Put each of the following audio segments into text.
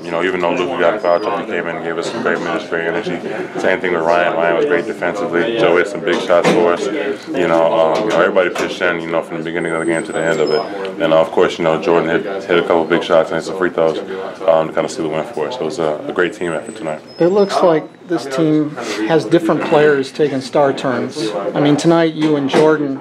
You know, even though Luka got in foul trouble, he came in and gave us some great minutes, great energy. Same thing with Ryan. Ryan was great defensively. Joe hit some big shots for us. You know, everybody pitched in, you know, from the beginning of the game to the end of it. And of course, you know, Jordan hit a couple big shots and hit some free throws to kind of seal the win for us. So it was a great team effort tonight. It looks like this team has different players taking star turns. I mean, tonight you and Jordan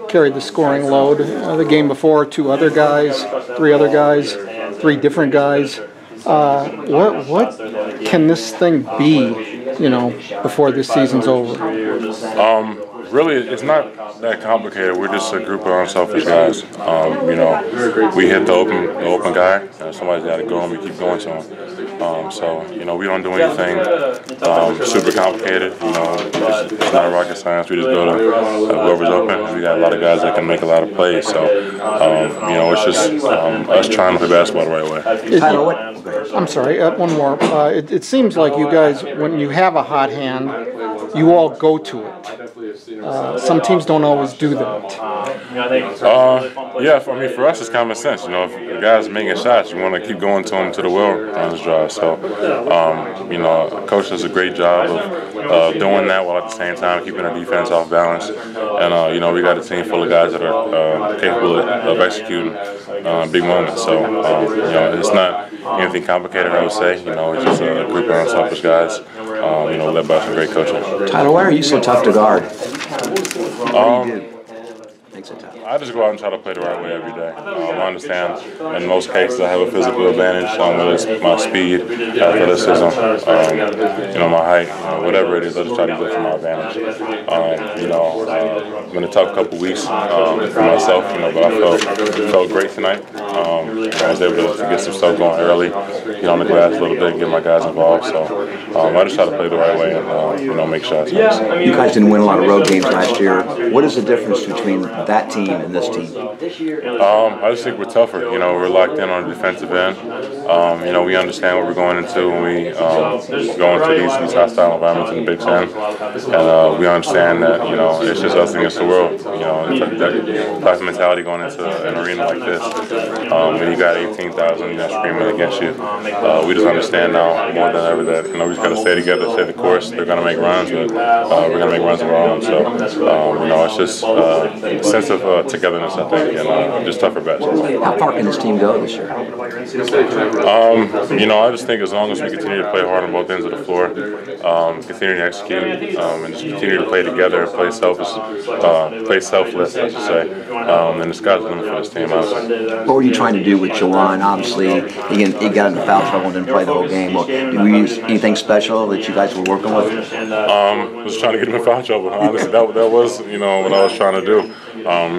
carried the scoring load. The game before, 2 other guys, 3 other guys, 3 different guys. What can this thing be, you know, before this season's over? Really, it's not that complicated. We're just a group of unselfish guys. You know, we hit the open guy. Somebody's got to go and we keep going to him. So, you know, we don't do anything super complicated. You know, it's not rocket science. We just go to whoever's open. We got a lot of guys that can make a lot of plays. So, you know, it's just us trying to play basketball the right way. I'm sorry, one more. It seems like you guys, when you have a hot hand, you all go to it. Some teams don't always do that. Yeah, for us, it's common sense. You know, if the guy's making shots, you want to keep going to him to the well runs dry. So, you know, coach does a great job of doing that while at the same time keeping our defense off balance. And, you know, we got a team full of guys that are capable of executing big moments. So, you know, it's not anything complicated, I would say. You know, it's just a group of unselfish guys, you know, led by some great coaching. Tyler, why are you so tough to guard? I just go out and try to play the right way every day. I understand in most cases I have a physical advantage, whether it's my speed, athleticism, you know, my height, whatever it is, I just try to use it for my advantage. You know, it's been a tough couple weeks for myself, you know, but I felt great tonight. I was able to get some stuff going early, get on the glass a little bit, and get my guys involved. So I just try to play the right way and you know, make shots. You guys didn't win a lot of road games last year. What is the difference between that team and this team? I just think we're tougher. You know, we're locked in on the defensive end. You know, we understand what we're going into when we go into these hostile environments in the Big Ten, and we understand that, you know, it's just us against the world. You know, it's that type of mentality going into an arena like this. When you got 18,000, you know, screaming against you, we just understand now more than ever that, you know, we just got to stay together, stay the course. They're going to make runs, but we're going to make runs of our own. So, you know, it's just a sense of togetherness, I think, and just tougher basketball. How far can this team go this year? You know, I just think as long as we continue to play hard on both ends of the floor, continue to execute, and just continue to play together, play selfless, I should say, then the sky's the limit for this team, honestly. What were you trying to do with Jawan? Obviously, he got into foul trouble and didn't play the whole game. Well, did we use anything special that you guys were working with? I was trying to get him in foul trouble. Honestly, that was, you know, what I was trying to do.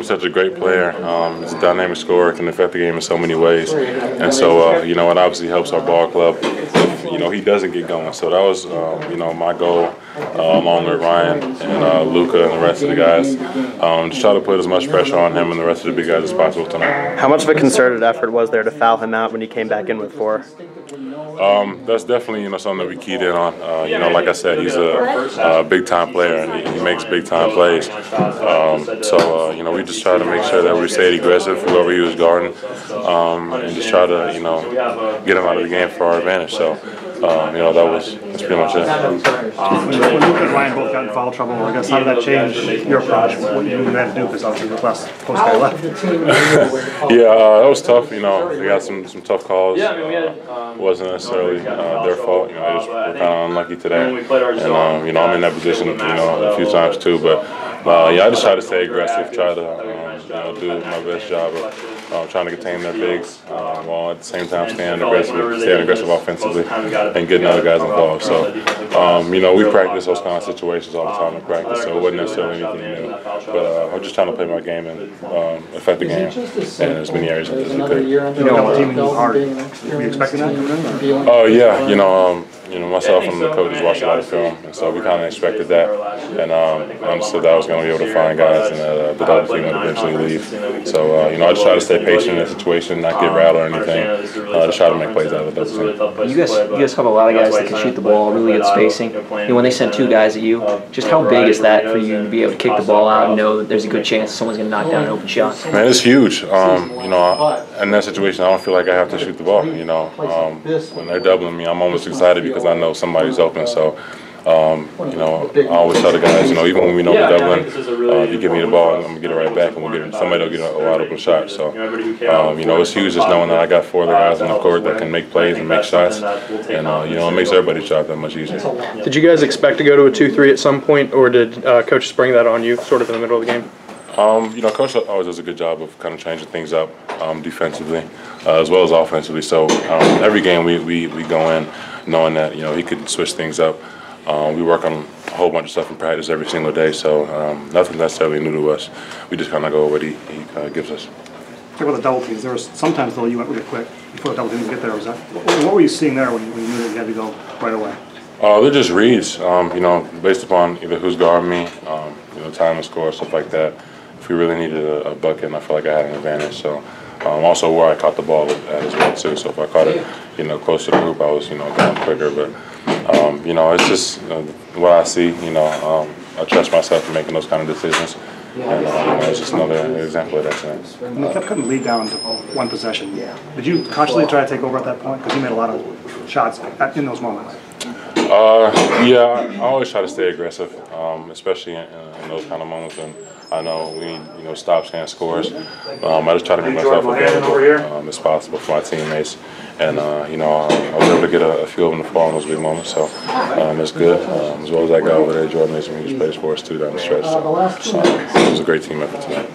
He's such a great player. He's a dynamic scorer, can affect the game in so many ways. And so, you know, it obviously helps our ball club if, you know, he doesn't get going. So that was, you know, my goal, along with Ryan and Luka and the rest of the guys, just try to put as much pressure on him and the rest of the big guys as possible tonight. How much of a concerted effort was there to foul him out when he came back in with 4? That's definitely, you know, something that we keyed in on. You know, like I said, he's a big-time player, and he makes big-time plays. So, you know, we just try to make sure that we stayed aggressive, whoever he was guarding, and just try to, you know, get him out of the game for our advantage. So, you know, that's pretty much it. When Luka and Ryan both got in foul trouble, I guess, how did that change your approach? What you had to do, because obviously the last post guy left. Yeah, that was tough. You know, they got some tough calls. Wasn't necessarily their fault. You know, they just were kind of unlucky today. And, you know, I'm in that position, you know, a few times too. But, yeah, I just try to stay aggressive, try to, you know, do my best job of trying to contain their bigs, while at the same time staying aggressive offensively and getting other guys involved. So, you know, we practice those kind of situations all the time in practice, so it wasn't necessarily anything new. But I'm just trying to play my game and affect the game in as many areas as we could. You know, team hard. Were you expecting that? Oh, yeah. You know, myself and the coaches watched a lot of film, and so we kind of expected that, and understood that I was going to be able to find guys and that the other team would eventually leave. So, you know, I just try to stay patient in that situation, not get rattled or anything. Just try to make plays out of the other team. You guys have a lot of guys that can shoot the ball, really good spacing. And when they send 2 guys at you, just how big is that for you to be able to kick the ball out and know that there's a good chance someone's going to knock down an open shot? Man, it's huge. In that situation, I don't feel like I have to shoot the ball. When they're doubling me, I'm almost excited because I know somebody's open. So, I always tell the guys, even when we know we're doubling, if you give me the ball, I'm gonna get it right back, and somebody will get a wide open shot. So, it's huge just knowing that I got 4 other guys on the court that can make plays and make shots, and it makes everybody's job that much easier. Did you guys expect to go to a 2-3 at some point, or did Coach spring that on you, sort of in the middle of the game? Coach always does a good job of kind of changing things up defensively as well as offensively. So every game we go in knowing that he could switch things up. We work on a whole bunch of stuff in practice every single day, so nothing necessarily new to us. We just kind of go with what he gives us. Talk about the double teams. There was sometimes though you went really quick before the double teams get there. What were you seeing there when you knew that you had to go right away? They're just reads, based upon either who's guarding me, time to score, stuff like that. If we really needed a bucket, and I felt like I had an advantage. So also where I caught the ball as well too. So if I caught it, close to the hoop, I was, going quicker. But it's just what I see. I trust myself in making those kind of decisions. And it's just another example of that tonight. And you kept cutting the lead down to 1 possession. Did you consciously try to take over at that point? Because you made a lot of shots in those moments. I always try to stay aggressive, especially in those kind of moments when I know we need stops and scores. I just try to make myself available as possible for my teammates. And, I was able to get a few of them to fall in those big moments, so it's good. As well as that guy over there, Jordan, made some huge plays for us too down the stretch. So it was a great team effort tonight.